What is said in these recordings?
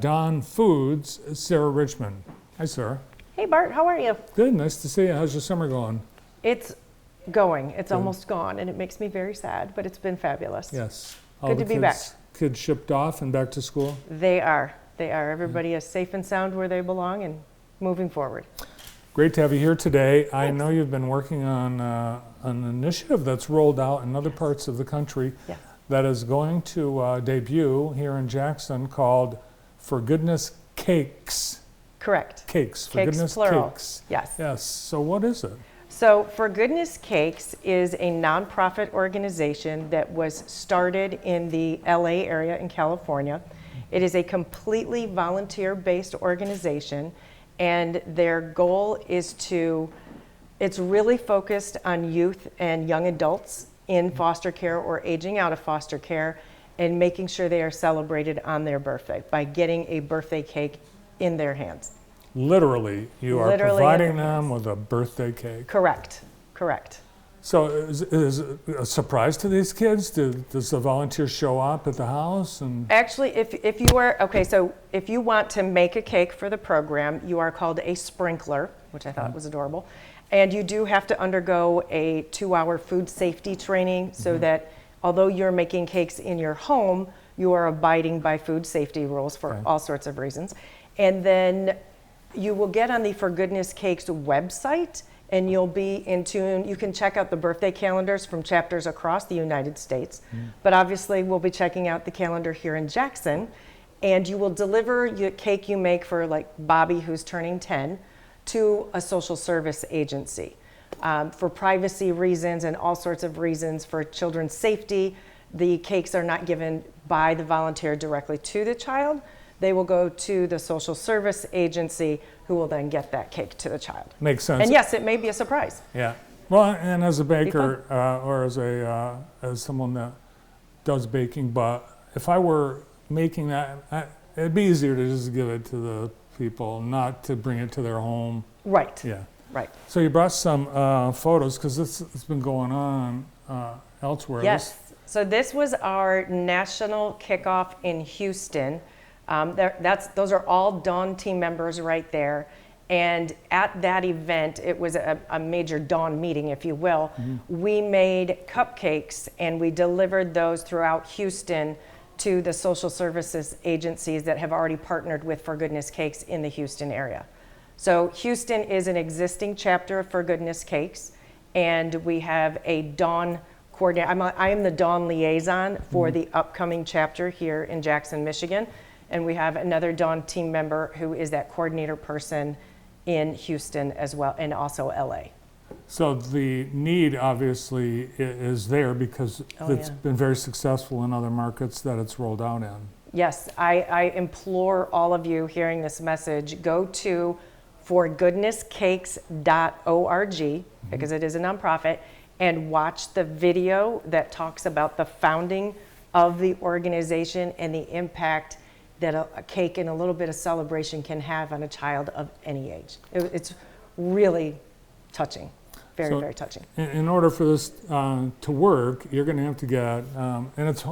Don Foods, Sarah Richmond. Hi, Sarah. Hey Bart, how are you? Good, nice to see you. How's your summer going? It's going. It's Good. almost gone, and it makes me very sad, but it's been fabulous. Yes. Good to be back. Kids shipped off and back to school? They are. Everybody is safe and sound where they belong and moving forward. Great to have you here today. Thanks. I know you've been working on an initiative that's rolled out in other parts of the country that is going to debut here in Jackson called For Goodness Cakes. Correct. Cakes. For Cakes, Goodness plural. Cakes. Yes. Yes. So what is it? So For Goodness Cakes is a nonprofit organization that was started in the LA area in California. It is a completely volunteer-based organization, and their goal is it's really focused on youth and young adults in foster care or aging out of foster care, and making sure they are celebrated on their birthday by getting a birthday cake in their hands. Literally, you are Literally providing them with a birthday cake. Correct. So is it a surprise to these kids? Does the volunteers show up at the house? Actually, if you want to make a cake for the program, you are called a sprinkler, which I thought was adorable. And you do have to undergo a 2-hour food safety training so that although you're making cakes in your home, you are abiding by food safety rules for all sorts of reasons. And then you will get on the For Goodness Cakes website, and you'll be in tune. You can check out the birthday calendars from chapters across the United States, but obviously we'll be checking out the calendar here in Jackson, and you will deliver your cake you make for like Bobby, who's turning 10, to a social service agency. For privacy reasons and all sorts of reasons for children's safety, the cakes are not given by the volunteer directly to the child. They will go to the social service agency, who will then get that cake to the child. Makes sense. And yes, it may be a surprise. Yeah. Well, and as a baker or as someone that does baking, but if I were making that, it'd be easier to just give it to the people, not to bring it to their home. Right. Yeah. Right. So you brought some photos because it's been going on elsewhere. Yes. So this was our national kickoff in Houston. Those are all Dawn team members right there. And at that event, it was a major Dawn meeting, if you will. We made cupcakes and we delivered those throughout Houston to the social services agencies that have already partnered with For Goodness Cakes in the Houston area. So Houston is an existing chapter of For Goodness Cakes, and we have a Dawn coordinator. I am the Dawn liaison for the upcoming chapter here in Jackson, Michigan. And we have another Dawn team member who is that coordinator person in Houston as well, and also LA. So the need obviously is there because it's been very successful in other markets that it's rolled out in. Yes, I implore all of you hearing this message, go to forgoodnesscakes.org, because it is a nonprofit, and watch the video that talks about the founding of the organization and the impact that a cake and a little bit of celebration can have on a child of any age. It's really touching, very touching. In order for this to work, you're going to have to get, and it's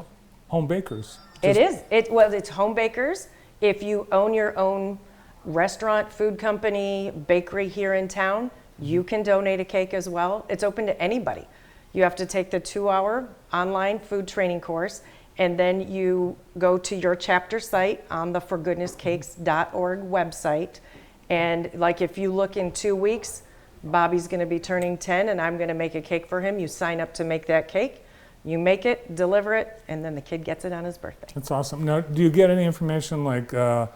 home bakers. It's home bakers. If you own your own restaurant, food company, bakery here in town, you can donate a cake as well. It's open to anybody. You have to take the 2-hour online food training course, and then you go to your chapter site on the forgoodnesscakes.org website. And like if you look in 2 weeks, Bobby's gonna be turning 10 and I'm gonna make a cake for him. You sign up to make that cake, you make it, deliver it, and then the kid gets it on his birthday. That's awesome. Now, do you get any information like, the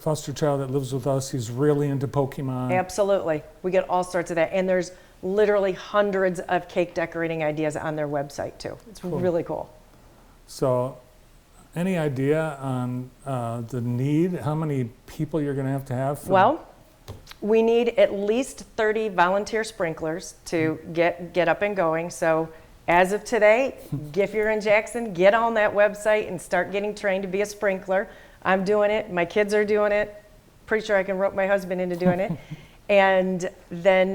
foster child that lives with us, he's really into Pokemon? Absolutely, we get all sorts of that. And there's literally hundreds of cake decorating ideas on their website too. It's really cool. So any idea on the need, how many people you're going to have? Well, we need at least 30 volunteer sprinklers to get up and going. So as of today, if you're in Jackson, get on that website and start getting trained to be a sprinkler. I'm doing it. My kids are doing it. Pretty sure I can rope my husband into doing it. And then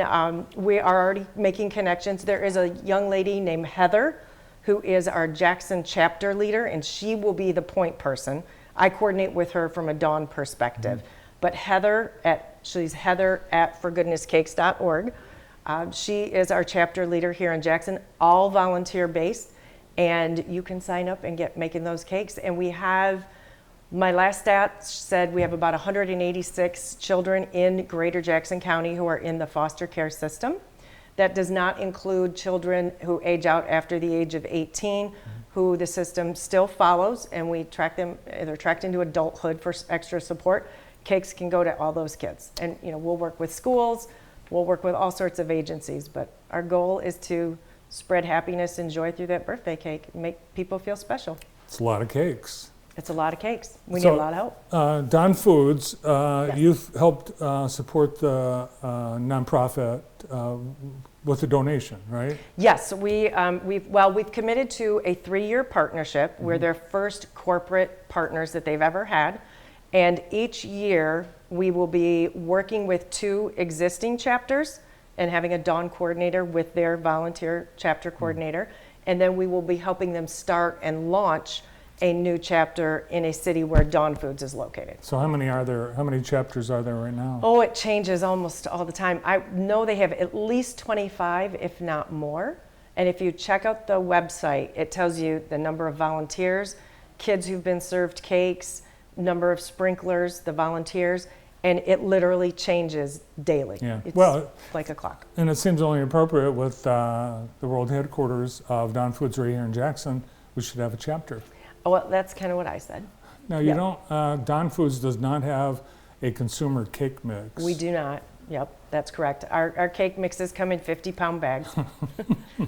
we are already making connections. There is a young lady named Heather who is our Jackson chapter leader, and she will be the point person. I coordinate with her from a Dawn perspective. But she's Heather at forgoodnesscakes.org. She is our chapter leader here in Jackson, all volunteer based, and you can sign up and get making those cakes. And we have, my last stat said we have about 186 children in Greater Jackson County who are in the foster care system. That does not include children who age out after the age of 18, who the system still follows, and we track them, they're tracked into adulthood for extra support. Cakes can go to all those kids. And we'll work with schools, we'll work with all sorts of agencies, but our goal is to spread happiness and joy through that birthday cake and make people feel special. It's a lot of cakes. It's a lot of cakes. We need a lot of help. Dawn Foods, Yes. you've helped support the nonprofit with a donation, right? Yes, we've committed to a 3-year partnership. We're their first corporate partners that they've ever had. And each year we will be working with 2 existing chapters and having a Dawn coordinator with their volunteer chapter coordinator. And then we will be helping them start and launch a new chapter in a city where Dawn Foods is located. So how many chapters are there right now? Oh, it changes almost all the time. I know they have at least 25, if not more. And if you check out the website, it tells you the number of volunteers, kids who've been served cakes, number of sprinklers, the volunteers, and it literally changes daily. Yeah. It's Well, like a clock. and it seems only appropriate with the world headquarters of Dawn Foods right here in Jackson, we should have a chapter. Oh, well, that's kind of what I said. Now, you Yep. don't, Dawn Foods does not have a consumer cake mix. We do not. Yep, that's correct. Our cake mixes come in 50-pound bags.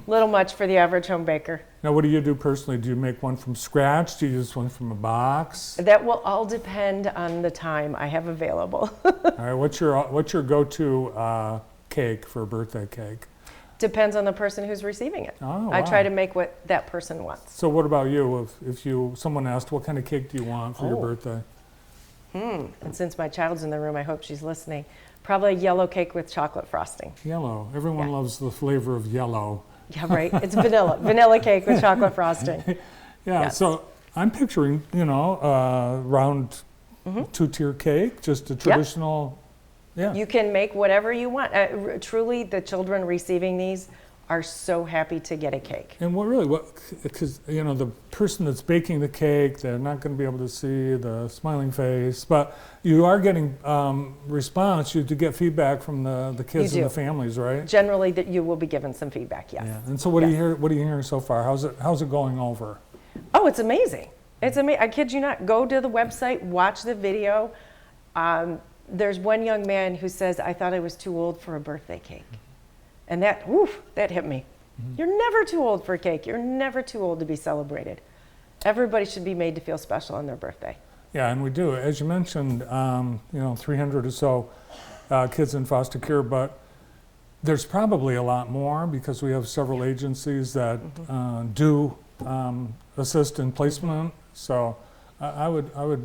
Little much for the average home baker. Now, what do you do personally? Do you make one from scratch? Do you use one from a box? That will all depend on the time I have available. All right, what's your go-to cake for a birthday cake? Depends on the person who's receiving it. Oh, I try wow. to make what that person wants. So what about you? If someone asked, what kind of cake do you want for your Oh. birthday? And since my child's in the room, I hope she's listening. Probably a yellow cake with chocolate frosting. Yellow. Everyone Yeah. loves the flavor of yellow. Yeah, right. It's vanilla cake with chocolate frosting. Yeah, Yes. so I'm picturing, round 2-tier cake, just a traditional, yeah. You can make whatever you want. Truly, the children receiving these are so happy to get a cake. And because, the person that's baking the cake, they're not going to be able to see the smiling face, but you are getting response, you do get feedback from the kids You and do. the families, right? Generally, that you will be given some feedback, yes. Yeah. And so what are you hearing so far? How's it going over? Oh, it's amazing. It's amazing. I kid you not. Go to the website, watch the video. There's one young man who says, I thought I was too old for a birthday cake. And that hit me. You're never too old for a cake. You're never too old to be celebrated. Everybody should be made to feel special on their birthday. Yeah, and we do. As you mentioned, 300 or so kids in foster care, but there's probably a lot more because we have several agencies that do assist in placement. So I would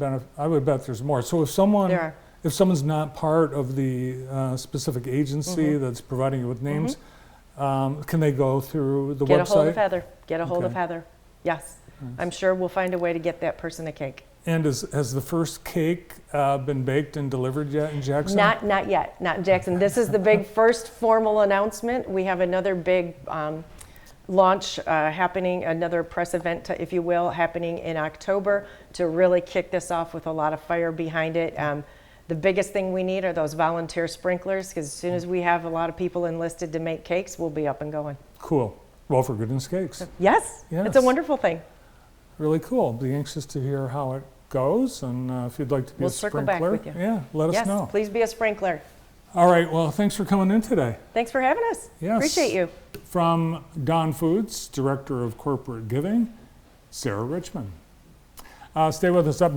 bet there's more. So if someone's not part of the specific agency that's providing you with names, can they go through the website? Get a hold of Heather. Get a hold of Okay. Heather. Yes. I'm sure we'll find a way to get that person a cake. And has the first cake been baked and delivered yet in Jackson? Not yet. Not in Jackson. This is the big first formal announcement. We have another big launch happening, another press event, if you will, happening in October to really kick this off with a lot of fire behind it. The biggest thing we need are those volunteer sprinklers, because as soon as we have a lot of people enlisted to make cakes, we'll be up and going. Cool. Well, for goodness sakes. Yes, Yes. it's a wonderful thing. Really cool. Be anxious to hear how it goes, and if you'd like to be We'll a circle sprinkler, back with you. yeah, let us Yes, know. please be a sprinkler. All right. Well, thanks for coming in today. Thanks for having us. Yes. Appreciate you. From Dawn Foods, Director of Corporate Giving, Sarah Richmond. Stay with us up